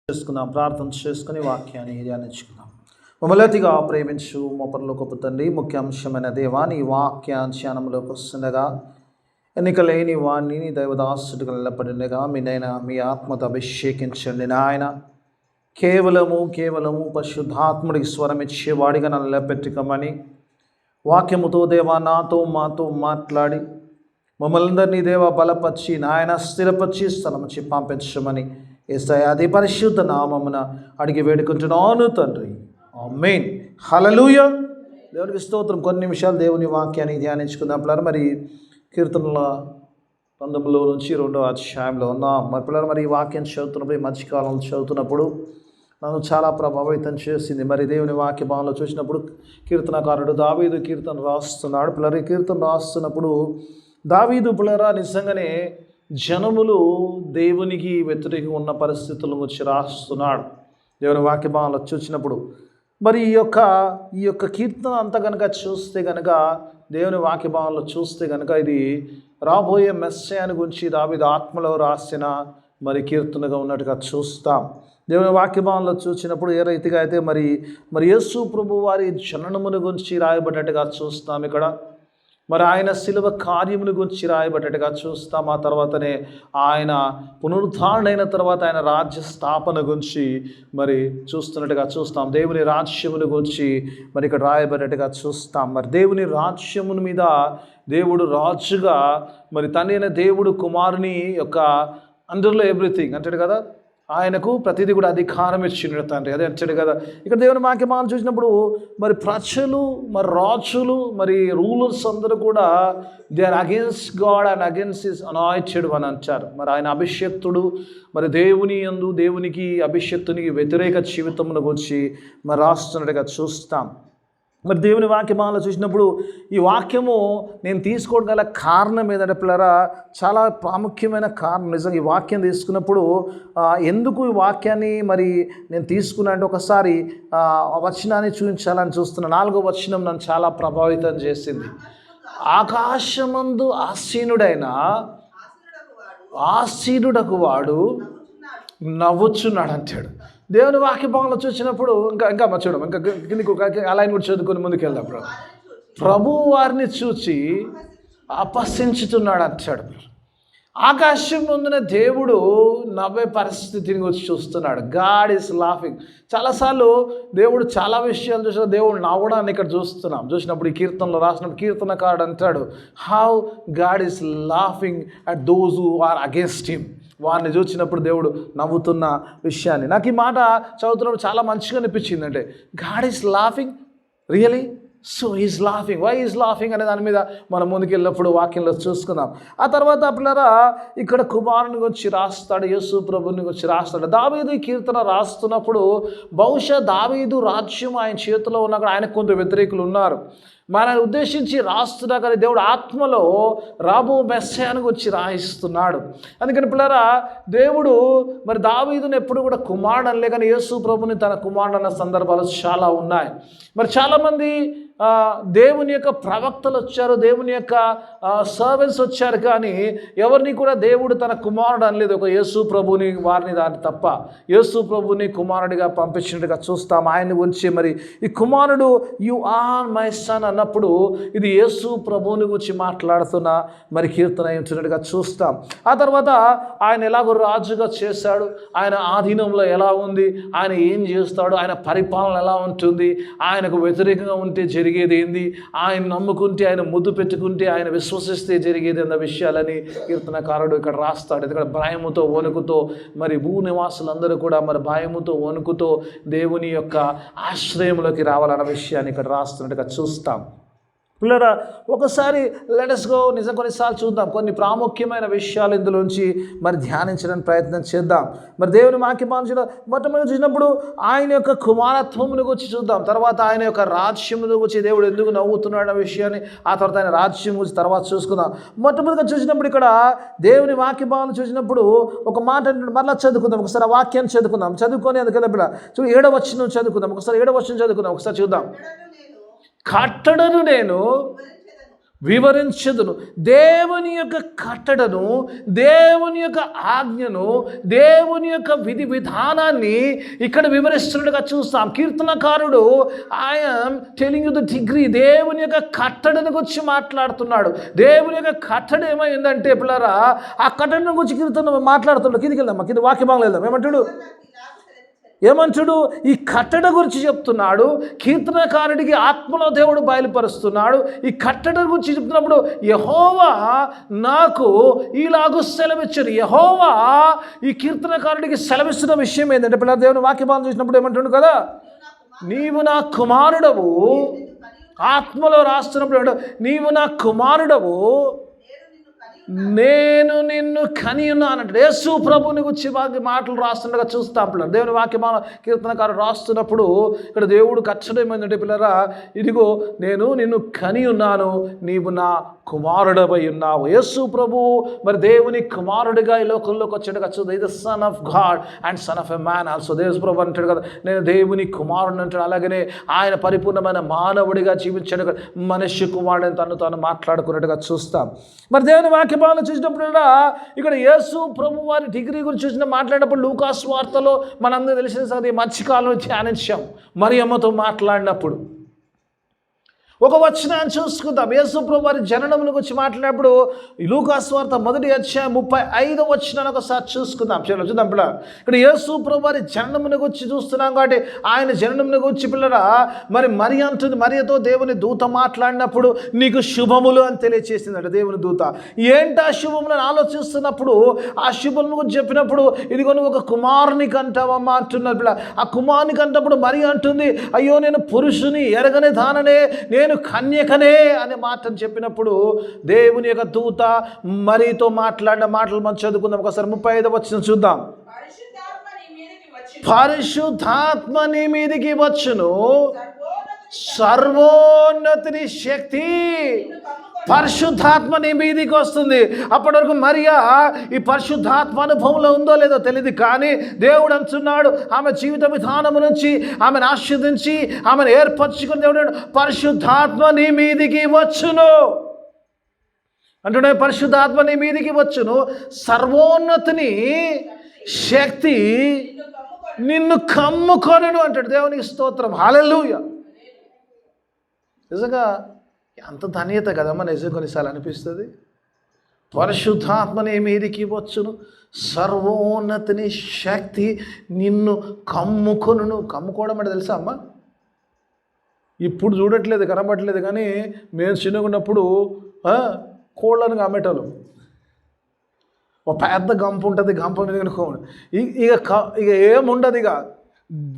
చేసుకుందాం, ప్రార్థన చేసుకుని వాక్యాన్ని ధ్యానించుకుందాం. మమ్మల్ని అతిగా ప్రేమించు మా పరలోకపు తండ్రి, ముఖ్యాంశమైన దేవా, నీ వాక్యాధ్యానంలోకి వస్తుండగా ఎన్నికలేని వాణ్ణి నీ దైవదాసుడిగా నిలబడినగా మీ ఆత్మతో అభిషేకించండి నాయన. కేవలము పరిశుద్ధాత్ముడికి స్వరం ఇచ్చేవాడిగా నన్ను నిలబెట్టుకోమని వాక్యముతో దేవా మాతో మాట్లాడి మమ్మల్ని అందరినీ దేవా బలపరిచి నాయన స్థిరపరిచి స్థలముచి పంపించమని యేసయ్య అదే పరిశుద్ధ నామమున అడిగి వేడుకుంటున్నాను తండ్రి, ఆమేన్. హల్లెలూయా. దేవునికి స్తోత్రం. కొన్ని నిమిషాలు దేవుని వాక్యాన్ని ధ్యానించుకుందాం పిల్లలు. మరి కీర్తనల 19 నుంచి 2వ అధ్యాయంలో ఉన్నాం. మరి పిల్లలు, మరి ఈ వాక్యం చదువుతున్నప్పుడు, ఈ మధ్యకాలంలో చదువుతున్నప్పుడు నన్ను చాలా ప్రభావితం చేసింది. మరి దేవుని వాక్య భావంలో చూసినప్పుడు కీర్తనకారుడు దావీదు కీర్తన రాస్తున్నాడు పిల్లలు. ఈ కీర్తన రాస్తున్నప్పుడు దావీదు పిల్లరా నిజంగానే జనములు దేవునికి వ్యతిరేకంగా ఉన్న పరిస్థితుల గురించి రాస్తున్నాడు దేవుని వాక్య భావంలో చూసినప్పుడు. మరి ఈ యొక్క కీర్తన అంతా కనుక చూస్తే కనుక, దేవుని వాక్య భావంలో చూస్తే కనుక, ఇది రాబోయే మెస్సయాని గురించి దావీదు ఆత్మలో రాసిన మరి కీర్తనగా ఉన్నట్టుగా చూస్తాం. దేవుని వాక్య భావంలో చూసినప్పుడు ఏ రీతిగా అయితే మరి యేసు ప్రభు వారి జననమును గురించి రాయబడ్డట్టుగా చూస్తాం ఇక్కడ. మరి ఆయన శిలువ కార్యముల గురించి రాయబడ్డట్టుగా చూస్తాం. ఆ తర్వాతనే ఆయన పునరుద్ధరణైన తర్వాత ఆయన రాజ్య స్థాపన గురించి మరి చూస్తున్నట్టుగా చూస్తాం. దేవుని రాజ్యముల గురించి మరి ఇక్కడ రాయబడ్డట్టుగా చూస్తాం. మరి దేవుని రాజ్యముల మీద దేవుడు రాజుగా, మరి తండ్రి అయిన దేవుడు కుమారుని యొక్క అండర్లో ఎవ్రీథింగ్ అంటాడు కదా, ఆయనకు ప్రతిదీ కూడా అధికారం ఇచ్చిండు తండ్రి, అదే అంటాడు కదా. ఇక్కడ దేవుని వాక్యమానం చూసినప్పుడు మరి ప్రజలు, మరి రాజులు, మరి రూలర్స్ అందరూ కూడా they are against God and against his anointed అని అంటారు. మరి ఆయన అభిషక్తుడు, మరి దేవునికి అభిషక్తునికి వ్యతిరేక జీవితమును గురించి మరి రాస్తున్నట్టుగా చూస్తాం. మరి దేవుని వాక్యమాలలో చూసినప్పుడు ఈ వాక్యము నేను తీసుకోవడం గల కారణం ఏదంటే పిల్లరా, చాలా ప్రాముఖ్యమైన కారణం. నిజంగా ఈ వాక్యం తీసుకున్నప్పుడు ఎందుకు ఈ వాక్యాన్ని మరి నేను తీసుకున్నా అంటే, ఒకసారి వచనాన్ని చూపించాలని చూస్తున్నా. 4వ వచనం నన్ను చాలా ప్రభావితం చేసింది. ఆకాశమందు ఆసీనుడకు వాడు నవ్వుచున్నాడు అంటాడు. దేవుని వాక్య భాగంలో చూసినప్పుడు ఇంకా చూడడం, ఇంకా కిందికి అలైన్ కూడా చదువుకొని ముందుకెళ్దాం. ప్రభు వారిని చూచి అపహసించుతున్నాడు అంటాడు. ఆకాశం ముందున దేవుడు నవ్వే పరిస్థితిని వచ్చి చూస్తున్నాడు. God is laughing. చాలాసార్లు దేవుడు చాలా విషయాలు చూసిన దేవుడు నవ్వడాన్ని ఇక్కడ చూసినప్పుడు ఈ కీర్తనలో రాసినప్పుడు కీర్తనకారుడు అంటాడు, how God is laughing at those who are against him. వారిని చూసినప్పుడు దేవుడు నవ్వుతున్న విషయాన్ని నాకు ఈ మాట చదువుతున్నప్పుడు చాలా మంచిగా అనిపించింది. అంటే God is laughing, really, so is laughing, why is laughing అనే దాని మీద మనం ముందుకెళ్ళినప్పుడు వాక్యంలో చూసుకుందాం. ఆ తర్వాత పిల్లరా ఇక్కడ కుమారుని గురించి రాస్తాడు, యేసు ప్రభుని గురించి రాస్తాడు. దావీదు ఈ కీర్తన రాస్తున్నప్పుడు బహుశా దావీదు రాజ్యం ఆయన చేతిలో ఉన్నా కూడా ఆయనకు కొంత వ్యతిరేకులు ఉన్నారు. మనల్ని ఉద్దేశించి రాస్తున్నా కానీ దేవుడు ఆత్మలో రాబో మెస్సయాను వచ్చి రాయిస్తున్నాడు. అందుకని పిల్లరా, దేవుడు మరి దావీదుని ఎప్పుడు కూడా కుమారుడు అనలే, కానీ యేసు ప్రభుని తన కుమారుడు అన్న సందర్భాలు చాలా ఉన్నాయి. మరి చాలామంది దేవుని యొక్క ప్రవక్తలు వచ్చారు, దేవుని యొక్క సర్వెంట్స్ వచ్చారు, కానీ ఎవరిని కూడా దేవుడు తన కుమారుడు అనలేదు. ఒక యేసు ప్రభుని వారిని దాన్ని తప్ప యేసు ప్రభుని కుమారుడిగా పంపించినట్టుగా చూస్తాం. ఆయన గురించి మరి ఈ కుమారుడు యు ఆర్ మై సన్ అన్నప్పుడు ఇది యేసు ప్రభుని గురించి మాట్లాడుతున్న మరి కీర్తన ఉంటున్నట్టుగా చూస్తాం. ఆ తర్వాత ఆయన ఎలాగో రాజుగా చేశాడు, ఆయన ఆధీనంలో ఎలా ఉంది, ఆయన ఏం చేస్తాడు, ఆయన పరిపాలన ఎలా ఉంటుంది, ఆయనకు వ్యతిరేకంగా ఉంటే జరిగేది ఏంది, ఆయన నమ్ముకుంటే, ఆయన ముద్దు పెట్టుకుంటే, ఆయన విశ్వసిస్తే జరిగేది అన్న విషయాలని కీర్తనకారుడు ఇక్కడ రాస్తాడు. ఇక్కడ భయముతో వణుకుతో మరి భూనివాసులందరూ కూడా మరి భయముతో వణుకుతో దేవుని యొక్క ఆశ్రయంలోకి రావాలన్న విషయాన్ని ఇక్కడ రాస్తున్నట్టుగా చూస్తాం. పిల్లరా, ఒకసారి లెటస్ గో నిజం కొన్నిసార్లు చూద్దాం, కొన్ని ప్రాముఖ్యమైన విషయాలు ఇందులోంచి మరి ధ్యానించడానికి ప్రయత్నం చేద్దాం. మరి దేవుని వాక్యమాంచడం మొట్టమొదటి చూసినప్పుడు ఆయన యొక్క కుమారత్వమును గురించి చూద్దాం. తర్వాత ఆయన యొక్క రాజ్యమును గురించి దేవుడు ఎందుకు నవ్వుతున్నాడు అనే విషయాన్ని, ఆ తర్వాత ఆయన రాజ్యం గురించి తర్వాత చూసుకుందాం. మొట్టమొదటిగా చూసినప్పుడు ఇక్కడ దేవుని వాక్యభావం చూసినప్పుడు ఒక మాట మరలా చదువుకుందాం. ఒకసారి ఆ వాక్యాన్ని చదువుకొని అందుకని 7వ వచనం చదువుకుందాం. ఒకసారి 7వ వచనం చదువుకుందాం. ఒకసారి చూద్దాం. కట్టడను నేను వివరించదును. దేవుని యొక్క కట్టడను, దేవుని యొక్క ఆజ్ఞను, దేవుని యొక్క విధి విధానాన్ని ఇక్కడ వివరిస్తున్నట్టుగా చూస్తాం. కీర్తనకారుడు I'm telling you the degree, దేవుని యొక్క కట్టడను గురించి మాట్లాడుతున్నాడు. దేవుని యొక్క కట్టడ ఏమైందంటే పిల్లరా, ఆ కట్టడను గురించి కీర్తన మాట్లాడుతున్నాడు. కిందికి వెళ్దాం, కింద వాక్య భాగంలో వెళ్దాం. ఏమంటాడు? ఈ కట్టడ గురించి చెప్తున్నాడు. కీర్తనకారుడికి ఆత్మలో దేవుడు బయలుపరుస్తున్నాడు. ఈ కట్టడ గురించి చెప్తున్నప్పుడు యెహోవా నాకు ఇలాగూ సెలవిచ్చాడు. యెహోవా ఈ కీర్తనకారుడికి సెలవిస్తున్న విషయం ఏంటంటే, పిల్లలు దేవుని వాక్యభావం చూసినప్పుడు ఏమంటాడు కదా, నీవు నా కుమారుడవు. ఆత్మలో రాస్తున్నప్పుడు నీవు నా కుమారుడవు, నేను నిన్ను కని ఉన్నానంటే యేసు ప్రభుని గురించి మాటలు రాస్తుండగా చూస్తాం పిల్లలు. దేవుని వాక్యమాన కీర్తనకారు రాస్తున్నప్పుడు ఇక్కడ దేవుడు కట్టడం ఏమైందంటే పిల్లరా, ఇదిగో నేను నిన్ను కని ఉన్నాను, నీవు నా కుమారుడవై ఉన్నావు. యేసు ప్రభు మరి దేవుని కుమారుడిగా ఈ లోకంలోకి వచ్చాడు కదా, చూద్దాం. ఇది son of God and son of a man also. యేసు ప్రభు అంటాడు కదా, నేను దేవుని కుమారుడు అంటాడు. అలాగనే ఆయన పరిపూర్ణమైన మానవుడిగా జీవించాడు కదా, మనిషి కుమారుడిని తాను మాట్లాడుకున్నట్టుగా చూస్తాం. మరి దేవుని వాక్యభావంలో చూసినప్పుడు ఇక్కడ యేసు ప్రభు వారి డిగ్రీ గురించి చూసిన మాట్లాడినప్పుడు లూకాసు వార్తలో మనందరూ తెలిసిన సంగతి మధ్యకాలంలో ధ్యానించాం. మరియమ్మతో మాట్లాడినప్పుడు ఒక వచనాన్ని చూసుకుందాం. యేసు ప్రభు వారి జననమును గురించి మాట్లాడినప్పుడు లూకాసు వార్త 1వ అధ్యాయం 35వ వచనాన్ని ఒకసారి చూసుకుందాం. చూద్దాం పిల్ల. ఇక్కడ యేసు ప్రభు వారి జననమును గురించి చూస్తున్నాం కాబట్టి ఆయన జననమును గురించి పిల్లరా మరి మరి అంటుంది, మరియతో దేవుని దూత మాట్లాడినప్పుడు నీకు శుభములు అని తెలియచేసిందట దేవుని దూత. ఏంటి ఆ శుభములు అని ఆలోచిస్తున్నప్పుడు ఆ శుభమును గురించి చెప్పినప్పుడు ఇదిగో నువ్వు ఒక కుమారుని కంటావమ్మా అంటున్నారు పిల్ల. ఆ కుమారుని కంటప్పుడు మరి అంటుంది, అయ్యో నేను పురుషుని ఎరగని దాననే, నేను కన్యకనే అనే మాటను చెప్పినప్పుడు దేవుని యొక్క దూత మరీతో మాట్లాడిన మాటలు మనం చదువుకుందాం. ఒకసారి 35వ వచనం చూద్దాం. పరిశుద్ధాత్మ నీ మీదికి వచ్చును, సర్వోన్నతుని శక్తి పరిశుద్ధాత్మ నీ మీదికి వస్తుంది. అప్పటి వరకు మరియా ఈ పరిశుద్ధాత్మ అనుభవంలో ఉందో లేదో తెలియదు, కానీ దేవుడు అంటున్నాడు ఆమె జీవిత విధానము నుంచి ఆమెను ఆశీర్వదించి ఆమెను ఏర్పరచుకుని దేవుడు పరిశుద్ధాత్మ నీ మీదికి వచ్చును అంటున్నాడు. పరిశుద్ధాత్మ నీ మీదికి వచ్చును, సర్వోన్నతుని శక్తి నిన్ను కమ్ముకొనును అంటాడు. దేవునికి స్తోత్రం, హల్లెలూయా. నిజంగా అంత ధన్యత కదమ్మా, నిజం కొన్నిసార్లు అనిపిస్తుంది. పరిశుద్ధాత్మ నీ మీదికి వచ్చును, సర్వోన్నతిని శక్తి నిన్ను కమ్ముకొనును. కమ్ముకోవడం అంటే తెలుసా అమ్మ, ఇప్పుడు చూడట్లేదు కనబడట్లేదు, కానీ మేము చిన్నగున్నప్పుడు కోళ్ళను కమ్మేటోళ్ళు. ఒక పెద్ద గంప ఉంటుంది, గంప మీద కనుక్కోండి, ఇక ఏముండదు, ఇక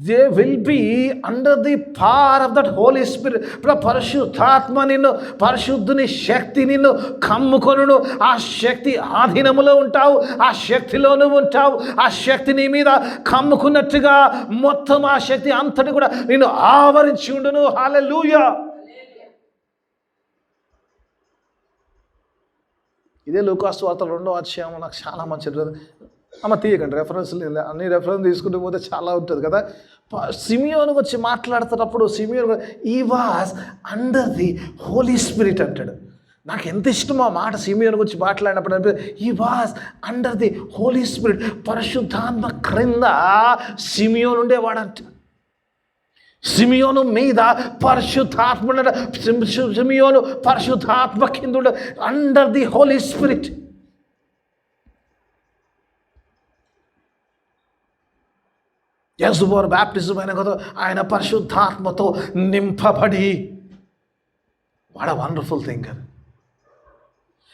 they will be under the power of that Holy Spirit. ఇప్పుడు పరిశుద్ధాత్మ నిన్ను, పరిశుద్ధుని శక్తి నిన్ను కమ్ముకొనును. ఆ శక్తి ఆధీనములో ఉంటావు, ఆ శక్తిలోనూ ఉంటావు. ఆ శక్తి నీ మీద కమ్ముకున్నట్టుగా మొత్తం ఆ శక్తి అంతటి కూడా నిన్ను ఆవరించి ఉండును. హల్లెలూయా. ఇదే లూకాసు వార్త 2వ అధ్యాయం నాకు చాలా మంచిది. అమ్మ తీయకండి, రెఫరెన్స్లు అన్ని రెఫరెన్స్ తీసుకుంటూ పోతే చాలా ఉంటుంది కదా. సిమియోను వచ్చి మాట్లాడుతున్నప్పుడు సిమియోను he was under the Holy Spirit అంటాడు. నాకు ఎంత ఇష్టమో ఆ మాట. సిమియోను గురించి మాట్లాడినప్పుడు he was under the Holy Spirit, పరిశుద్ధాత్మ క్రింద సిమియోను ఉండేవాడంట. సిమియోను మీద పరిశుద్ధాత్మ, సిమియోను పరిశుద్ధాత్మ కింద అండర్ ది హోలీ స్పిరిట్. యేసువారు బాప్టిజం అయిన కదా ఆయన పరిశుద్ధాత్మతో నింపబడి, వాట్ ఎ వండర్ఫుల్ థింగ్.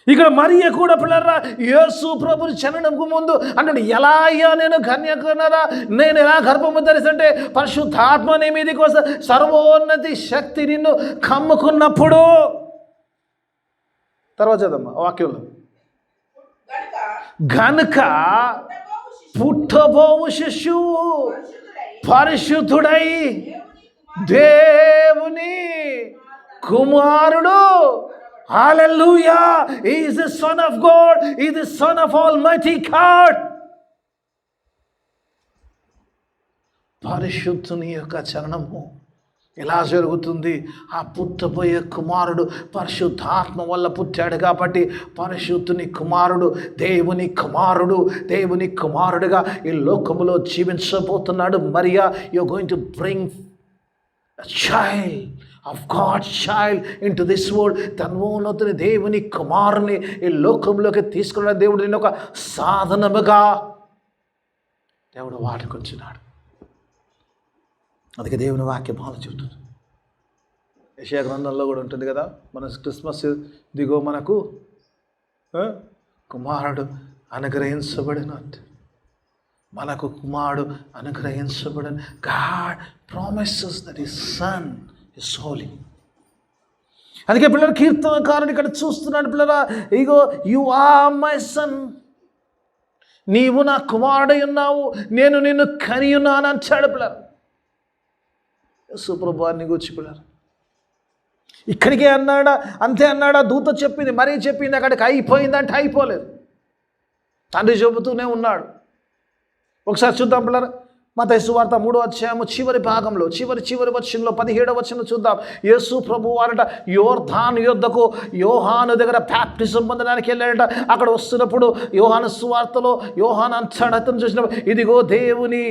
ఇక్కడ మరియ కూడా పిల్లరా యేసు ప్రభుని జననంకు ముందు అంటే ఎలా అయ్యా నేను కన్యకనరా, నేను ఎలా గర్భము ధరిస్తుంటే పరిశుద్ధాత్మ నీ మీదకి వస్తే సర్వోన్నతి శక్తి నిన్ను కమ్ముకున్నప్పుడు. తర్వాత చదమ్మా వాక్యంలో, గనుక పుట్టబోవు శిశువు పరిశుద్ధుడై దేవుని కుమారుడు. హల్లెలూయా. He is the son of God. He is the son of Almighty God. పరిశుద్ధుని యొక్క చరణము ఎలా జరుగుతుంది? ఆ పుట్టబోయే కుమారుడు పరిశుద్ధాత్మ వల్ల పుట్టాడు కాబట్టి పరిశుద్ధుని కుమారుడు, దేవుని కుమారుడుగా ఈ లోకములో జీవించబోతున్నాడు. మరియా, you are going to bring a child of God's child into this world. తన్మోన్నతుని దేవుని కుమారుని ఈ లోకంలోకి తీసుకున్న దేవుడు నేను ఒక సాధనముగా దేవుడు వాడుకొంచున్నాడు. అందుకే దేవుని వాక్యం బాగా చెబుతుంది. యెషయా గ్రంథంలో కూడా ఉంటుంది కదా, మన క్రిస్మస్ దిగో మనకు కుమారుడు అనుగ్రహించబడిన, మనకు కుమారుడు అనుగ్రహించబడిన. God promises that his son is holy. అందుకే పిల్లలు కీర్తనకారుడు ఇక్కడ చూస్తున్నాడు, పిల్లరా ఇగో యు ఆర్ మై సన్, నీవు నా కుమారుడై ఉన్నావు, నేను నిన్ను కని ఉన్నాను అంటాడు. పిల్లలు సుప్రభాన్ని గురించి పిల్లలు ఇక్కడికే అన్నాడా, అంతే అన్నాడా? దూత చెప్పింది, మరీ చెప్పింది, అక్కడికి అయిపోయిందంటే అయిపోలేదు. తండ్రి చెబుతూనే ఉన్నాడు. ఒకసారి చూద్దాం పిల్లలు, మత్తయి సువార్త 3వ అధ్యాయము చివరి భాగంలో చివరి వచనంలో 17వ వచనం చూద్దాం. యేసు ప్రభు వారట యోర్దాను యొద్దకు యోహాను దగ్గర బాప్టిజం పొందడానికి వెళ్ళాడట. అక్కడ వస్తున్నప్పుడు యోహాను సువార్తలో యోహాను అంటాడు, అతను చూసినప్పుడు ఇదిగో దేవుని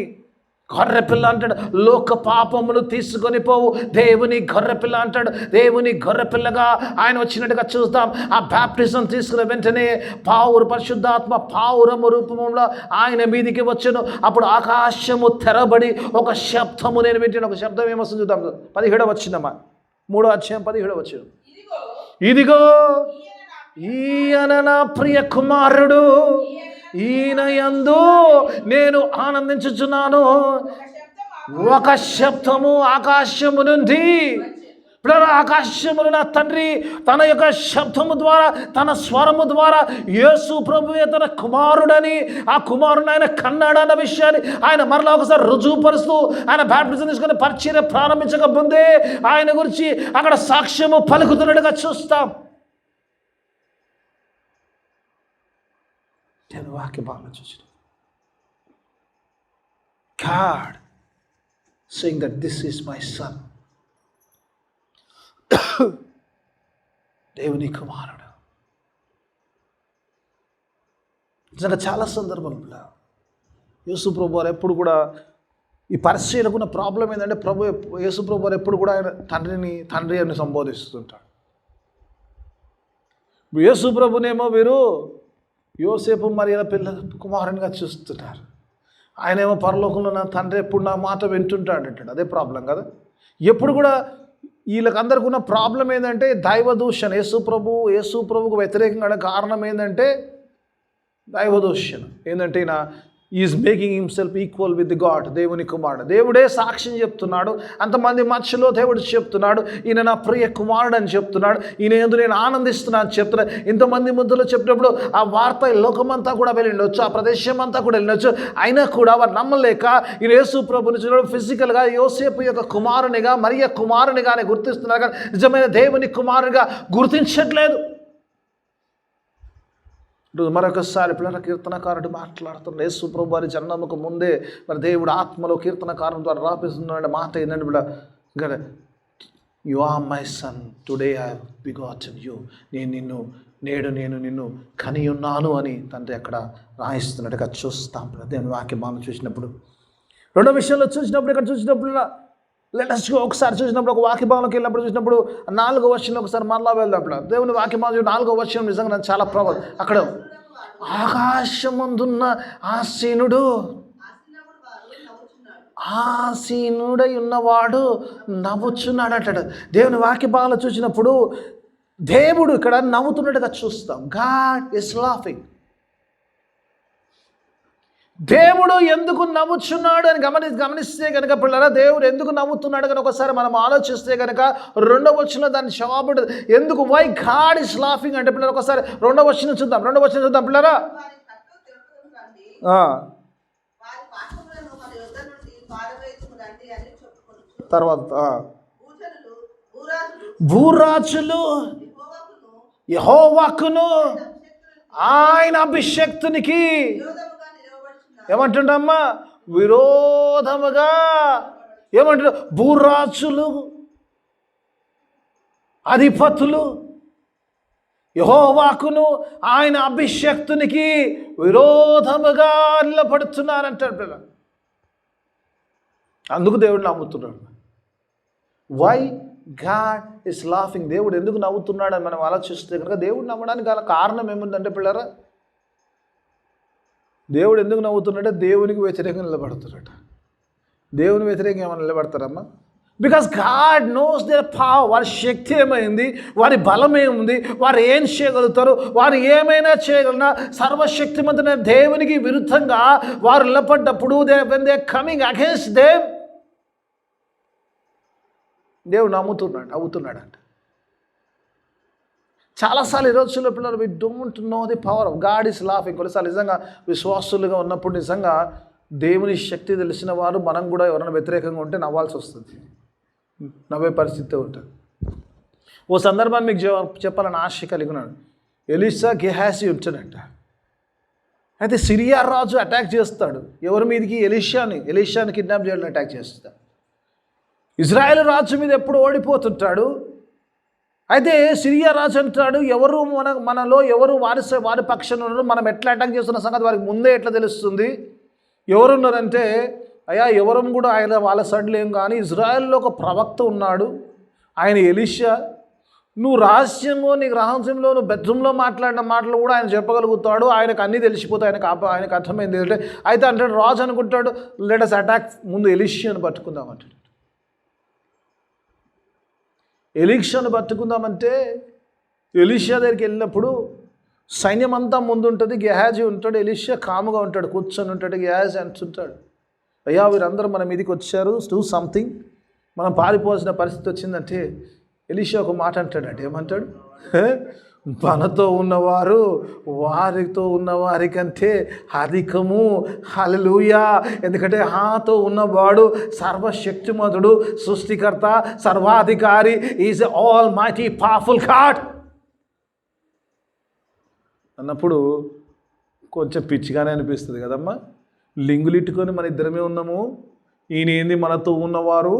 గొర్రెపిల్ల అంటాడు, లోక పాపమును తీసుకొని పోవు దేవుని గొర్రెపిల్ల అంటాడు. దేవుని గొర్రెపిల్లగా ఆయన వచ్చినట్టుగా చూస్తాం. ఆ బాప్టిజం తీసుకున్న వెంటనే పరిశుద్ధాత్మ పావురము రూపంలో ఆయన మీదికి వచ్చాను. అప్పుడు ఆకాశము తెరబడి ఒక శబ్దము నేను వింటాను. ఒక శబ్దం ఏమొస్తుంది చూద్దాం. 17వ వచనమా, 3వ అధ్యాయం 17వ వచనం. ఇదిగో ఈయన నా ప్రియ కుమారుడు, ఈయన యందు నేను ఆనందించుచున్నాను. ఒక శబ్దము ఆకాశము నుండి, ఆకాశములు నా తండ్రి తన యొక్క శబ్దము ద్వారా, తన స్వరము ద్వారా యేసు ప్రభువే తన కుమారుడని, ఆ కుమారుని ఆయన కన్నాడన్న విషయాన్ని ఆయన మరలా ఒకసారి రుజువుపరుస్తూ ఆయన బాప్టిజం తీసుకుని పరిచర్య ప్రారంభించక ముందే ఆయన గురించి అక్కడ సాక్ష్యము పలుకుతున్నట్టుగా చూస్తాం. నేను వాక్య భావన చూసిన God saying that this is my son. దేవుని కుమారుడు. నిజంగా చాలా సందర్భంలో యేసు ప్రభు వారు ఎప్పుడు కూడా ఈ పరిచర్యకున్న ప్రాబ్లం ఏంటంటే యేసు ప్రభు వారు ఎప్పుడు కూడా ఆయన తండ్రి అని సంబోధిస్తుంటాడు. యేసు ప్రభునేమో వీరు యోసేపు మరియల పిల్ల కుమారునిగా చూస్తున్నారు. ఆయనేమో పరలోకంలో నా తండ్రి ఎప్పుడు నా మాట వింటుంటాడు అంటాడు. అదే ప్రాబ్లం కదా. ఎప్పుడు కూడా వీళ్ళకందరికీ ఉన్న ప్రాబ్లం ఏంటంటే దైవదూషణ. యేసు ప్రభుకు వ్యతిరేకంగా కారణం ఏంటంటే దైవదూషణ. ఏంటంటే ఈయన is making himself equal with God. దేవుని కుమారుడు, దేవుడే సాక్ష్యం చెప్తున్నాడు. అంతమంది మధ్యలో దేవుడు చెప్తున్నాడు ఈయన నా ప్రియ కుమారుడు అని చెప్తున్నాడు. ఈయన ఎందుకు నేను ఆనందిస్తున్నాను అని చెప్తున్నాడు. ఇంతమంది ముద్దులో చెప్పినప్పుడు ఆ వార్త లోకమంతా కూడా వెళ్ళిండొచ్చు, ఆ ప్రదేశం అంతా కూడా వెళ్ళినొచ్చు. అయినా కూడా వారు నమ్మలేక ఈయన యేసు ప్రభుని చూడడం ఫిజికల్గా యోసేపు యొక్క కుమారునిగా మరియ కుమారునిగానే గుర్తిస్తున్నారు, కానీ నిజమైన దేవుని కుమారునిగా గుర్తించట్లేదు. మరొకసారి పిల్లల కీర్తనకారుడు మాట్లాడుతున్న యేసు ప్రభు వారి జన్మకు ముందే మరి దేవుడు ఆత్మలో కీర్తనకారుని ద్వారా రాపిస్తున్న మాట ఏంటంటే బిడ్డ, you are my son, today I have begotten you. నేను నిన్ను కని ఉన్నాను అని తండ్రి అక్కడ రాయిస్తున్నట్టుగా చూస్తాం. దేవుని వాక్యం మనం చూసినప్పుడు రెండో విషయంలో చూసినప్పుడు ఇక్కడ చూసినప్పుడు లేటెస్ట్ ఒకసారి చూసినప్పుడు ఒక వాక్యభావంలోకి వెళ్ళినప్పుడు చూసినప్పుడు 4వ వచనంలో ఒకసారి మరలా వెళ్దాం. దేవుని వాక్యభావం 4వ వచనం నిజంగా నాకు చాలా ప్రభావం. అక్కడ ఆకాశమందున్న ఆసీనుడై ఉన్నవాడు నవ్వుచున్నాడు అంటాడు. దేవుని వాక్యభావంలో చూసినప్పుడు దేవుడు ఇక్కడ నవ్వుతున్నట్టుగా చూస్తాం. God is laughing. దేవుడు ఎందుకు నవ్వుచున్నాడు అని గమనిస్తే కనుక పిల్లరా, దేవుడు ఎందుకు నవ్వుతున్నాడు కనుక ఒకసారి మనం ఆలోచిస్తే కనుక 2వ వచనంలో దాని జవాబు ఎందుకు వై గాడ్ ఇస్ లాఫింగ్ అంటే పిల్లలు ఒకసారి 2వ వచనం చూద్దాం పిల్లరా. తర్వాత భూరాజులు యెహోవాకును ఆయన అభిషక్తునికి ఏమంటుండమ్మా విరోధముగా ఏమంటారు? భూరాజులు అధిపతులు యెహోవాకును ఆయన అభిషక్తునికి విరోధముగా నిలబడుతున్నారంటారు పిల్లలు. అందుకు దేవుడు నవ్వుతున్నాడు. Why God is laughing? దేవుడు ఎందుకు నవ్వుతున్నాడు అని మనం ఆలోచిస్తే కనుక దేవుడు నవ్వడానికి గల కారణం ఏముందంటే పిల్లరా, దేవుడు ఎందుకు నవ్వుతున్నాడంటే దేవునికి వ్యతిరేకంగా నిలబడుతున్నాడు. దేవుని వ్యతిరేకంగా ఏమైనా నిలబడతారమ్మా? Because God knows their power. వారి శక్తి ఏమైంది, వారి బలం ఏముంది, వారు ఏం చేయగలుగుతారు, వారు ఏమైనా చేయగలనా. సర్వశక్తిమంతుడైన దేవునికి విరుద్ధంగా వారు నిలబడ్డప్పుడు when they coming against them, దేవుడు నవ్వుతున్నాడంట. చాలాసార్లు ఈ రోజుల్లో పిల్లలు we don't know the power of God is laughing. కొన్నిసార్లు నిజంగా విశ్వాసులుగా ఉన్నప్పుడు నిజంగా దేవుని శక్తి తెలిసిన వారు మనం కూడా ఎవరైనా వ్యతిరేకంగా ఉంటే నవ్వాల్సి వస్తుంది, నవ్వే పరిస్థితి ఉంటుంది. ఓ సందర్భాన్ని మీకు చెప్పాలని ఆశ కలిగి ఉన్నాడు. ఎలీషా గెహాజీ ఉంటాడంట. అయితే సిరియా రాజు అటాక్ చేస్తాడు. ఎవరి మీదకి? ఎలీషాని కిడ్నాప్ చేయాలని అటాక్ చేస్తాడు. ఇజ్రాయెల్ రాజు మీద ఎప్పుడు ఓడిపోతుంటాడు. అయితే సిరియా రాజు అంటాడు, ఎవరు మనలో ఎవరు వారి పక్షాన ఉన్నారు, మనం ఎట్లా అటాక్ చేస్తున్న సంగతి వారికి ముందే ఎట్లా తెలుస్తుంది? ఎవరున్నారంటే, అయ్యా ఎవరం కూడా ఆయన వాళ్ళ సైడ్లో ఏం కానీ ఇజ్రాయెల్లో ఒక ప్రవక్త ఉన్నాడు, ఆయన ఎలీషా. నువ్వు నీకు రహస్యంలో నువ్వు బెడ్రూమ్లో మాట్లాడిన మాటలు కూడా ఆయన చెప్పగలుగుతాడు, ఆయనకు అన్నీ తెలిసిపోతాయి, ఆయనకు అర్థమైంది అంటే. అయితే అంటే రాజు అనుకుంటాడు, లెట్ us అటాక్, ముందు ఎలీషాను పట్టుకుందాం అంటాడు. ఎలీషాను పట్టుకుందామంటే ఎలీషా దగ్గరికి వెళ్ళినప్పుడు సైన్యం అంతా ముందు ఉంటుంది, గెహాజీ ఉంటాడు, ఎలీషా కాముగా ఉంటాడు, కూర్చొని ఉంటాడు. గెహాజీ అంటుంటాడు, అయ్యా వీరందరూ మన మీదకి వచ్చారు, డూ సంథింగ్, మనం పారిపోవాల్సిన పరిస్థితి వచ్చిందంటే ఎలీషా ఒక మాట అంటాడంటే, ఏమంటాడు? మనతో ఉన్నవారు వారితో ఉన్నవారి కంటే అధికము. హల్లెలూయా. ఎందుకంటే హాతో ఉన్నవాడు సర్వశక్తిమంతుడు, సృష్టికర్త, సర్వాధికారి, is all mighty powerful God అన్నప్పుడు కొంచెం పిచ్చిగానే అనిపిస్తుంది కదమ్మా. లింగులిట్టుకొని మన ఇద్దరమే ఉన్నాము, ఈయన ఏంది మనతో ఉన్నవారు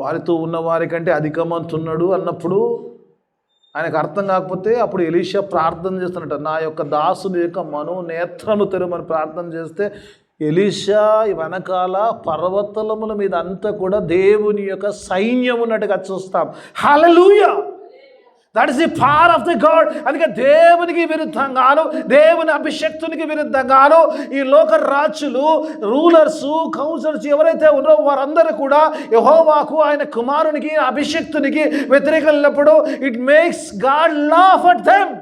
వారితో ఉన్నవారి కంటే అధికమంటున్నాడు అన్నప్పుడు ఆయనకు అర్థం కాకపోతే అప్పుడు ఎలీషా ప్రార్థన చేస్తున్నట్ట, నా యొక్క దాసుని యొక్క మనోనేత్రము తెరవమని ప్రార్థన చేస్తే ఎలీషా వెనకాల పర్వతముల మీద అంతా కూడా దేవుని యొక్క సైన్యం ఉన్నట్టుగా చూస్తాం. Hallelujah. That is the power of the God. అందుకే దేవునికి విరుద్ధంగాను, దేవుని అభిషక్తునికి విరుద్ధంగాను ఈ లోక రాజులు, రూలర్స్, కౌన్సిలర్స్ ఎవరైతే ఉన్నారో వారందరూ కూడా యెహోవాకు, ఆయన కుమారునికి, అభిషక్తునికి వ్యతిరేకంగా ఉన్నప్పుడు it makes God laugh at them.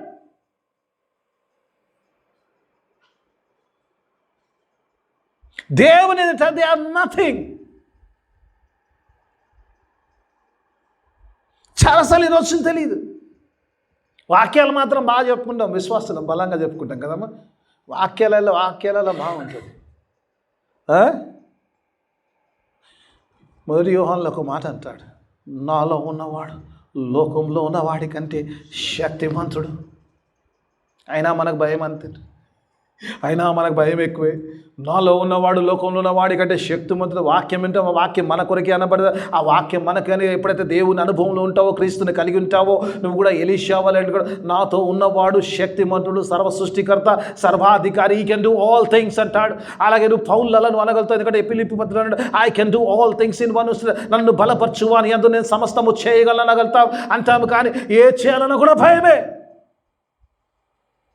దేవుని దే ఆర్ నథింగ్. చాలాసార్లు ఈ రోజు తెలియదు. వాక్యాలు మాత్రం బాగా చెప్పుకుంటాం, విశ్వాసం బలంగా చెప్పుకుంటాం కదమ్మా. వాక్యాలలో బాగుంటుంది. మొదటి యోహానులో ఒక మాట అంటాడు, నాలో ఉన్నవాడు లోకంలో ఉన్నవాడి కంటే శక్తిమంతుడు. అయినా మనకు భయం అంతే, అయినా మనకు భయం ఎక్కువే. నాలో ఉన్నవాడు లోకంలో ఉన్నవాడి కంటే శక్తిమంతుడు. వాక్యం ఏంటో ఆ వాక్యం మన కొరకే అనబడదు. ఆ వాక్యం మనకని ఎప్పుడైతే దేవుని అనుభవంలో ఉంటావో, క్రీస్తుని కలిగి ఉంటావో, నువ్వు కూడా ఎలీషా వలె కూడా నాతో ఉన్నవాడు శక్తిమంతుడు, సర్వ సృష్టికర్త, సర్వాధికారి, ఈ కెన్ డూ ఆల్ థింగ్స్ అంటాడు. అలాగే నువ్వు పౌలను నువ్వు అనగలుగుతావు, ఎందుకంటే ఫిలిప్పీ పత్రికలో అన్నాడు, I can do all things in one, నన్ను బలపరచువా అని అందు నేను సమస్తము చేయగలను అనగలుగుతావు అంటాము. కానీ ఏ చేయాలన్నా కూడా భయమే.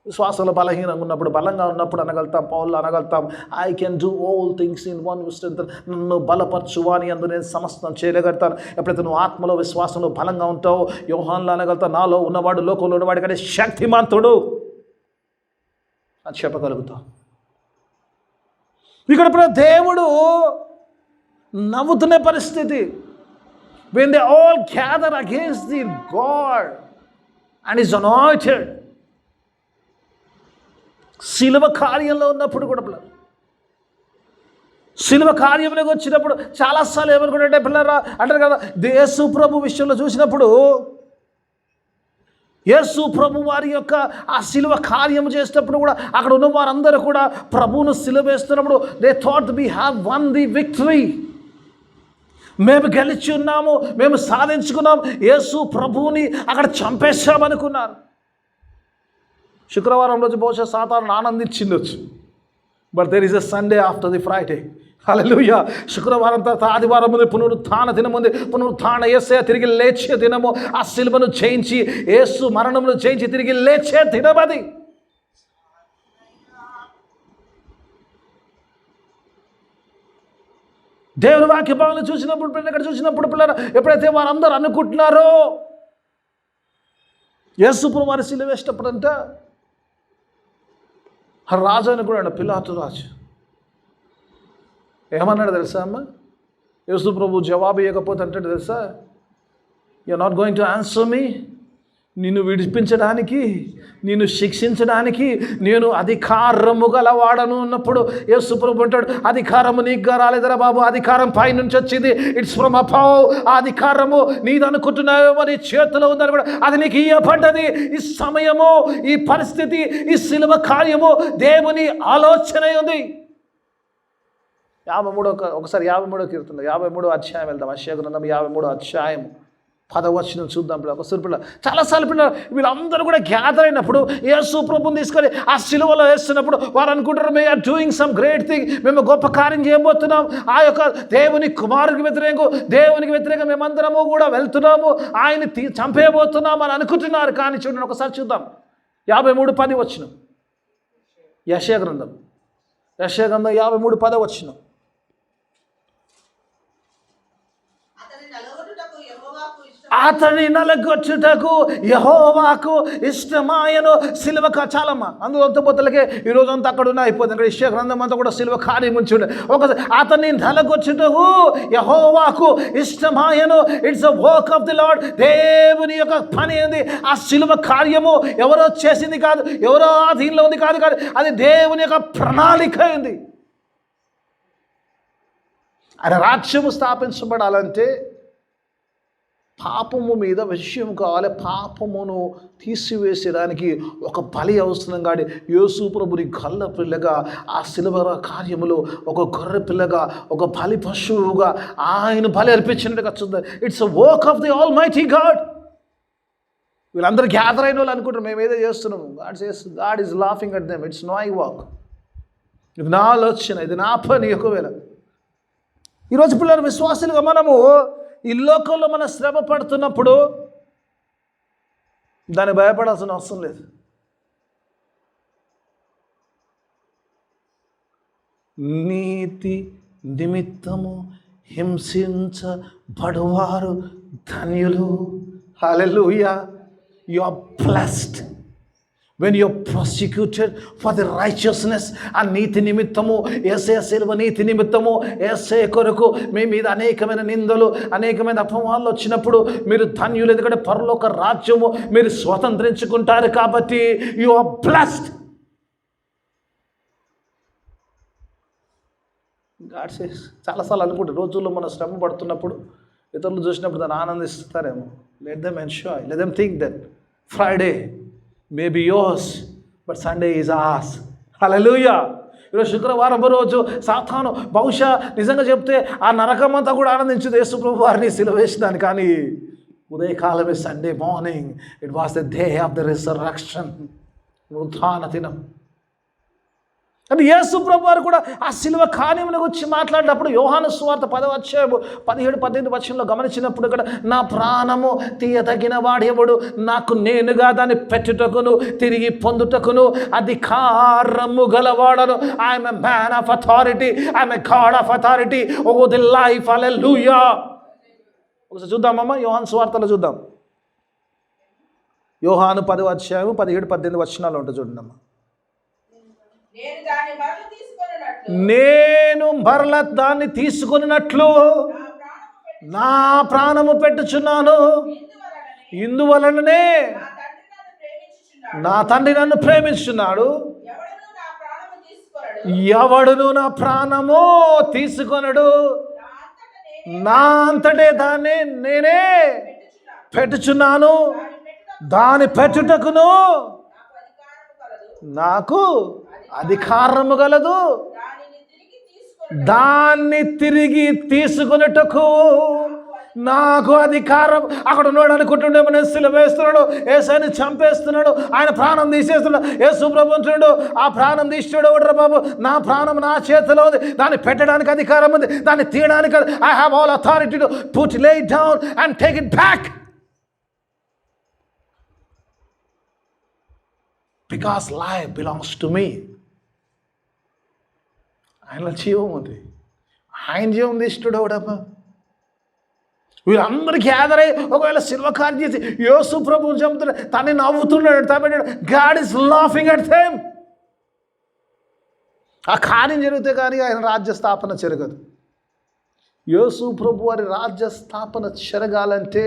విశ్వాసంలో బలహీనంగా ఉన్నప్పుడు, బలంగా ఉన్నప్పుడు అనగలుగుతాం, పౌల్లో అనగలుగుతాం, I can do all things in one who strengthens, నన్ను బలపరచువాని అందు నేను సమస్తం చేయగలుగుతాను. ఎప్పుడైతే నువ్వు ఆత్మలో విశ్వాసంలో బలంగా ఉంటావో, యోహానులో అనగలుగుతావు, నాలో ఉన్నవాడు లోకంలో ఉన్నవాడి కంటే శక్తిమంతుడు అని చెప్పగలుగుతావు. ఇక్కడ ఇప్పుడు దేవుడు నవ్వుతున్న పరిస్థితి. when they all gather against the God and is anointed. శిలువ కార్యంలో ఉన్నప్పుడు కూడా పిల్లలు, శిలువ కార్యంలోకి వచ్చినప్పుడు చాలాసార్లు ఏమనుకుంటే పిల్లరా అంటారు కదా, యేసు ప్రభు విషయంలో చూసినప్పుడు యేసు ప్రభు వారి యొక్క ఆ శిలువ కార్యం చేసినప్పుడు కూడా అక్కడ ఉన్న వారందరూ కూడా ప్రభువును శిలువ వేస్తున్నప్పుడు they thought we have won the victory. మేము గెలిచి ఉన్నాము, మేము సాధించుకున్నాం, యేసు ప్రభువుని అక్కడ చంపేశామనుకున్నారు. శుక్రవారం రోజు బహుశా సాతాను ఆనందించిండొచ్చు. But there is a Sunday after the Friday. Hallelujah. శుక్రవారం తర్వాత ఆదివారం ముందు పునరుత్థాన దినం ఉంది. పునరుత్థాన యేసయ్య తిరిగి లేచే దినము. ఆ శిలువను జయించి, యేసు మరణమును జయించి తిరిగి లేచే దినం అది. దేవుని వాక్య భాగంలో చూసినప్పుడు, ఇక్కడ చూసినప్పుడు పిల్లలు ఎప్పుడైతే వారందరూ అనుకుంటున్నారో యేసు ప్రభు వారి శిలువ వేసేటప్పుడంట రాజు అనుకున్నాడు, పిలాతు రాజు ఏమన్నాడు తెలుసా అమ్మ? యేసు ప్రభు జవాబు ఇవ్వకపోతే అంటాడు తెలుసా, you are not going to answer me. నిన్ను విడిపించడానికి, నిన్ను శిక్షించడానికి నేను అధికారము గలవాడను అన్నప్పుడు యేసు ప్రభు అంటాడు, అధికారము నీకు రాలేదరా బాబు, అధికారం పైనుంచి వచ్చింది. It's from above. ఆ అధికారము నీది అనుకుంటున్నావేమో, నీ చేతిలో ఉందని కూడా అది నీకు ఇవ్వబడ్డది. ఈ సమయము, ఈ పరిస్థితి, ఈ శిలువ కార్యము దేవుని ఆలోచన ఉంది. 53 కీర్తన 53 అధ్యాయం వెళ్దాం. యెషయా గ్రంథం 53 అధ్యాయం 10వ వచనం చూద్దాం. ఒకసారి పిల్లలు చాలాసార్లు పిల్లలు వీళ్ళందరూ కూడా గ్యాదర్ అయినప్పుడు యేసు ప్రభుని తీసుకొని ఆ శిలువలో వేస్తున్నప్పుడు వారు అనుకుంటారు, may are doing some great thing, మేము గొప్ప కార్యం చేయబోతున్నాం, ఆ యొక్క దేవునికి వ్యతిరేకంగా మేమందరము కూడా వెళ్తున్నాము, ఆయన్ని చంపేయబోతున్నాం అని అనుకుంటున్నారు. కానీ చూడండి, ఒకసారి చూద్దాం. 53:10 వచనం. యెషయా గ్రంథం 53:10 వచనం. అతని నలగొచ్చుటకు యెహోవాకు ఇష్టమాయను. శిలువ చాలమ్మా, అందులో పొత్తులకే ఈ రోజంతా అక్కడ ఉన్న అయిపోతుంది. ఇక్కడ యెషయా గ్రంథం అంతా కూడా శిలువ కార్యం ఉంచుండే. ఒకసారి అతని నలగొచ్చుటకు యెహోవాకు ఇష్టమాయను. It's a work of the Lord. దేవుని యొక్క పని ఉంది. ఆ శిలువ కార్యము ఎవరో చేసింది కాదు, ఎవరో ఆధీనంలో ఉంది కాదు, అది దేవుని యొక్క ప్రణాళిక ఉంది. అది రాజ్యము స్థాపించబడాలంటే పాపము మీద విషయం కావాలి. పాపమును తీసివేసేదానికి ఒక బలి అవసరం. కాడి యేసు ప్రభుని గొల్ల పిల్లగా ఆ శిలువ కార్యములో ఒక గొర్రె పిల్లగా, ఒక బలి పశువుగా ఆయన బలి అర్పించినట్టుగా చూద్దాం. It's a work of the all mighty God. వీళ్ళందరూ గ్యాదర్ అయిన వాళ్ళు అనుకుంటారు మేము ఏదో చేస్తున్నాము. God is laughing at them. It's my work. ఇది నా ఆలోచన, ఇది నా పని. ఒకవేళ ఈరోజు పిల్లలు విశ్వాసులుగా మనము ఈ లోకంలో మనం శ్రమ పడుతున్నప్పుడు దాన్ని భయపడాల్సిన అవసరం లేదు. నీతి నిమిత్తము హింసించబడువారు ధన్యులు. Hallelujah. You are blessed when you are persecuted for the righteousness. ఆ నీతి నిమిత్తము, యేసయ్య శిలువ నీతి నిమిత్తము, యేసయ్య కొరకు మీ మీద అనేకమైన నిందలు, అనేకమైన అపమానాలు వచ్చినప్పుడు మీరు ధన్యులు. ఎందుకంటే పరలోక రాజ్యము మీరు స్వతంత్రించుకుంటారు. కాబట్టి you are blessed. God says. చాలాసార్లు అనుకుంటారు రోజుల్లో మనం శ్రమ పడుతున్నప్పుడు ఇతరులు చూసినప్పుడు దాన్ని ఆనందిస్తారేమో. Let them enjoy, let them think that Friday may be yours but Sunday is ours. Hallelujah. ఈరోజు శుక్రవారం రోజు సాతాను బహుశా నిజంగా చెప్తే ఆ నరకమంతా కూడా ఆనందించింది యేసు ప్రభు వారిని సిలువ వేసినాను. కానీ ఉదయకాలమే Sunday morning, it was the day of the resurrection. ఉత్థాన దినం. అంటే యేసు ప్రభు వారు కూడా ఆ శిలువ కార్యమును గురించి మాట్లాడినప్పుడు యోహాను సువార్త 10వ అధ్యాయం 17-18 వచనంలో గమనించినప్పుడు ఇక్కడ నా ప్రాణము తీయదగిన వాడెవడు, నాకు నేనుగా దాన్ని పెట్టుటకును తిరిగి పొందుటకును అధికారము గలవాడను. I'm a man of authority, I'm a God of authority over the life. Hallelujah. ఒకసారి చూద్దామమ్మా, యోహాను సువార్తలో చూద్దాం. యోహాను 10వ అధ్యాయం 17-18 వచనాలు ఉంటుంది చూడండి అమ్మా. నేను మరల దాన్ని తీసుకొనినట్లు నా ప్రాణము పెట్టుచున్నాను. ఇందువలననే నా తండ్రి నన్ను ప్రేమించున్నాడు. ఎవడును నా ప్రాణము తీసుకొనడు. నా అంతటే దాన్ని నేనే పెట్టుచున్నాను. దాని పెట్టుటకును నాకు అధికారము గలదు. దాన్ని తిరిగి తీసుకున్నట్టుకు నాకు అధికారం. అక్కడ ఉన్నాడు అనుకుంటుండే, మన సిలువ వేస్తున్నాడు, యేసుని చంపేస్తున్నాడు, ఆయన ప్రాణం తీసేస్తున్నాడు. యేసు ప్రభు అంటున్నాడు, ఆ ప్రాణం తీసినాడు ఎవడ్రా బాబు? నా ప్రాణం నా చేతిలో ఉంది, దాన్ని పెట్టడానికి అధికారం ఉంది, దాన్ని తీయడానికి I have all authority to put lay it down and take it back. Because life belongs to me. ఆయనలో జీవం ఉంది, ఆయన జీవం తీసినాడు ఎవడమ్మా? వీళ్ళందరూ గ్యాదర్ అయ్యి ఒకవేళ సిల్వ కార్యం చేసి యేసు ప్రభువుని చంపుతున్నాడు, తను నవ్వుతున్నాడు, తను God is laughing at them. ఆ కార్యం జరిగితే కానీ ఆయన రాజ్య స్థాపన జరగదు. యేసు ప్రభు వారి రాజ్య స్థాపన జరగాలంటే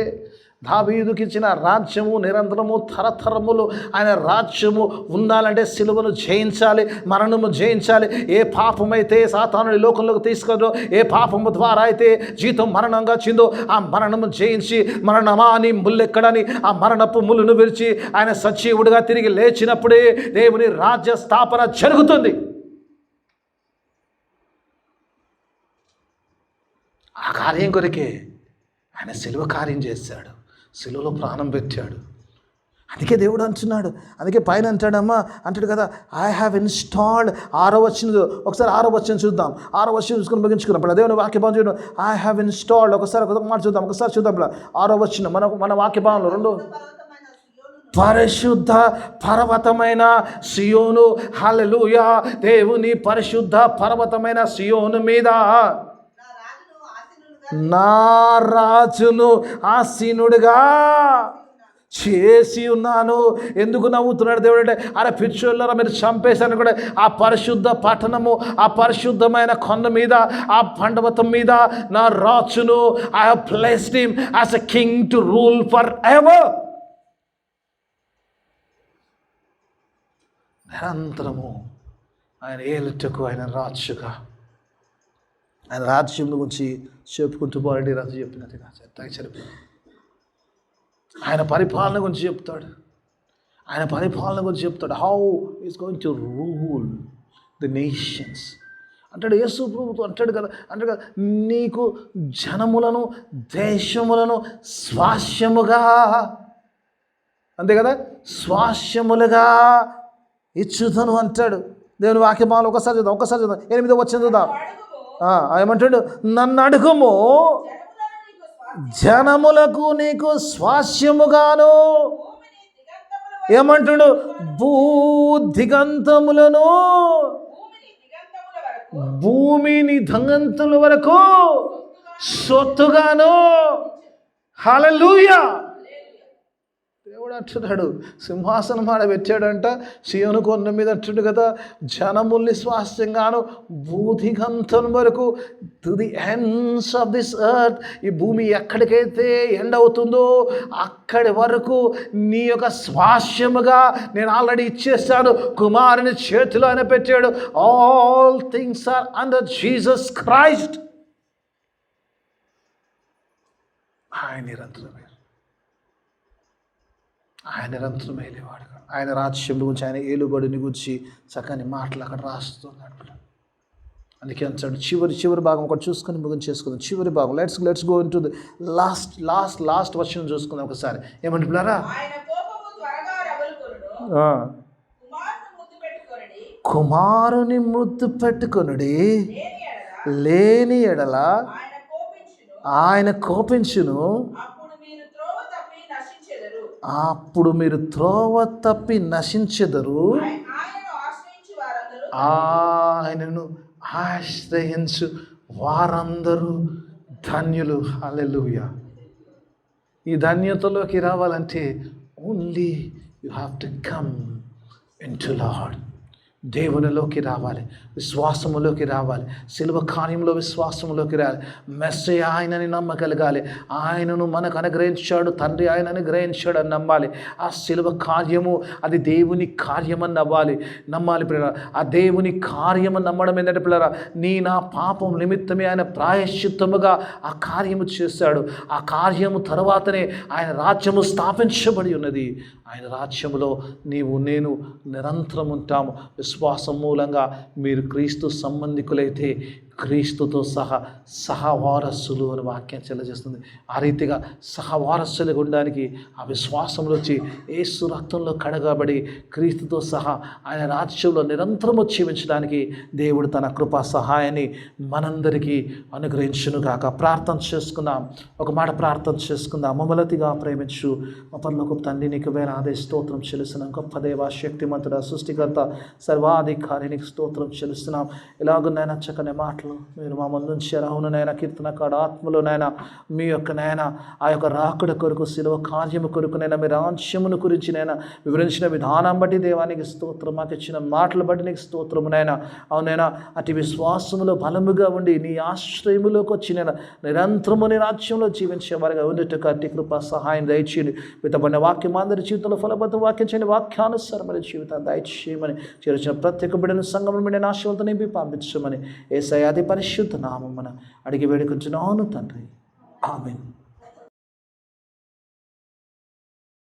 దావీదుకి ఇచ్చిన రాజ్యము నిరంతరము తరతరములు ఆయన రాజ్యము ఉండాలంటే సిలువను జయించాలి, మరణము జయించాలి. ఏ పాపమైతే సాతానుడి లోకంలోకి తీసుకెళ్ళో, ఏ పాపము ద్వారా అయితే జీతం మరణంగా చిందో, ఆ మరణము జయించి మరణమా అని ముల్లెక్కడని ఆ మరణపు ముళ్ళును విరిచి ఆయన సజీవుడిగా తిరిగి లేచినప్పుడే దేవుని రాజ్య స్థాపన జరుగుతుంది. ఆ కార్యం కొరకే ఆయన సిలువ కార్యం చేశాడు, సిలువలో ప్రాణం పెట్టాడు. అందుకే దేవుడు అంటున్నాడు, అందుకే పైన అంటాడు కదా, ఐ హ్యావ్ ఇన్స్టాల్డ్. 6వ వచనం, ఒకసారి 6వ వచనం చూద్దాం. 6వ వచనం చూసుకొని ముగించుకున్నప్పుడు దేవుని వాక్యభావం చూడడం, ఐ హ్యావ్ ఇన్స్టాల్డ్. ఒకసారి మాట చూద్దాం, ఒకసారి చూద్దాం. 6వ వచనం మన వాక్యభావంలో 2, పరిశుద్ధ పర్వతమైన సియోను. హల్లెలూయా. దేవుని పరిశుద్ధ పర్వతమైన సియోను మీద నా రాజును ఆసీనుడిగా చేసి ఉన్నాను. ఎందుకు నవ్వుతున్నాడు దేవుడు అంటే, అరే పిచ్చోళ్ళరా మీరు చంపేశాను కూడా ఆ పరిశుద్ధ పట్టణము, ఆ పరిశుద్ధమైన కొండ మీద, ఆ పర్వతం మీద నా రాజును I have placed him as a king to rule for ever. నిరంతరము ఆయన ఏలుటకు ఆయన రాజుగా, ఆయన రాజ్యం గురించి చెప్పుకుంటూ పోవాలంటే రాజు చెప్పినది కాదు. ఆయన పరిపాలన గురించి చెప్తాడు, ఆయన పరిపాలన గురించి చెప్తాడు. How is going to rule the nations అంటాడు. యేసు ప్రభువు అంటాడు కదా, నీకు జనములను దేశములను స్వాస్యముగా, అంతే కదా, స్వాస్యములుగా ఇచ్చుదను అంటాడు. దేవుని వాక్యమాలు ఒకసారి చూద్దాం. 8వ వచనం చూద్దాం. ఏమంటాడు? నన్ను అడుగుము, జనములకు నీకు స్వాస్యముగాను. ఏమంటాడు? దిగంతములను, భూమిని దిగంతముల వరకు సొత్తుగాను. హల్లెలూయా. దేవుడు అంటున్నాడు, సింహాసనం ఆడ పెట్టాడంట సియోను కొండ మీద. అంటుడు కదా, జనముల్ని స్వాస్థ్యంగాను భూదిగంతం వరకు, to the ends of this earth. ఈ భూమి ఎక్కడికైతే ఎండ్ అవుతుందో అక్కడి వరకు నీ యొక్క స్వాస్యముగా నేను ఆల్రెడీ ఇచ్చేస్తాను. కుమారుని చేతిలో ఆయన పెట్టాడు. All things are under Jesus Christ. ఆయన నిరంతరమే, ఆయన నిరంతరం వెళ్ళేవాడు. ఆయన రాజ్యం గురించి, ఆయన ఏలుబడిని గురించి చక్కని మాటలు అక్కడ రాస్తున్నాడు. అందుకే అంటాడు చివరి భాగం ఒకటి చూసుకొని ముగించేసుకుందాం. చివరి భాగం let's go into the last version చూసుకుందాం ఒకసారి. ఏమంటున్నారా? కుమారుని ముద్దు పెట్టుకొనుడి, లేని ఎడల ఆయన కోపించును, అప్పుడు మీరు త్రోవ తప్పి నశించెదరు. ఆయనను ఆశ్రయించు వారందరూ ధన్యులు. హల్లెలూయా. ఈ ధన్యతలోకి రావాలంటే only you have to come into Lord. దేవునిలోకి రావాలి, విశ్వాసములోకి రావాలి, సిలువ కార్యంలో విశ్వాసములోకి రావాలి. మెస్సయ్య ఆయనని నమ్మగలగాలి. ఆయనను మనకు అనుగ్రహించాడు, తండ్రి ఆయన అనుగ్రహించాడు అని నమ్మాలి. ఆ సిలువ కార్యము అది దేవుని కార్యమని నమ్మాలి పిల్లరా. ఆ దేవుని కార్యము నమ్మడం ఏంటంటే పిల్లరా, నా పాపం నిమిత్తమే ఆయన ప్రాయశ్చిత్తముగా ఆ కార్యము చేశాడు. ఆ కార్యము తర్వాతనే ఆయన రాజ్యము స్థాపించబడి ఉన్నది. ఆయన రాజ్యములో నీవు నేను నిరంతరం ఉంటాము. విశ్వాసం మూలంగా మీరు క్రీస్తు సంబంధికులైతే క్రీస్తుతో సహవారసులు అని వాక్యం తెలియజేస్తుంది. ఆ రీతిగా సహవారసులుగా ఉండడానికి ఆ విశ్వాసంలో వచ్చి యేసు రక్తంలో కడగబడి క్రీస్తుతో సహా ఆయన రాజ్యంలో నిరంతరము జీవించడానికి దేవుడు తన కృపా సహాయాన్ని మనందరికీ అనుగ్రహించును గాక. ప్రార్థన చేసుకుందాం. ఒక మాట ప్రార్థన చేసుకుందాం. మమ్మలతిగా ప్రేమించు మా పరలోకపు తండ్రి, నీకు వేలాది స్తోత్రం చెల్లిస్తున్నాం. గొప్ప దేవ, శక్తిమంతుడ, సృష్టికర్త, సర్వాధికారి, నీకు స్తోత్రం చెల్లిస్తున్నాం. ఇలాగునైనా చక్కని మాటలు మీరు మా ముందు ఉంచారు. అవును నాయన, కీర్తనకాడ ఆత్మలో నాయన మీ యొక్క నాయన ఆ యొక్క రాకుడ కొరకు, శిలువ కార్యము కొరకు నైనా మీ రాజ్యమును గురించి నైనా వివరించిన విధానం బట్టి దేవానికి స్తోత్రం. మాకు ఇచ్చిన మాటలు బట్టి నీకు స్తోత్రము నాయన. అవునైనా అటు విశ్వాసములో బలముగా ఉండి నీ ఆశ్రయములోకి వచ్చి నేను నిరంతరము నీ రాజ్యంలో జీవించేవారిగా ఉండేటకు అట్టి కృప సహాయం దయచేయండి. విత్తబడిన వాక్యం అందరి జీవితంలో ఫలబద్ధ వాక్యం చేయండి. వాక్యానుసారమైన జీవితాన్ని దయచేయమని చేర్చిన ప్రత్యేక బిడ్డను సంఘం మీద ఆశలతో నింపి పంపించమని యేసయ్య అతి పరిశుద్ధ నామమున అడిగి వేడుకొంచున్నాను తండ్రి. ఆమేన్.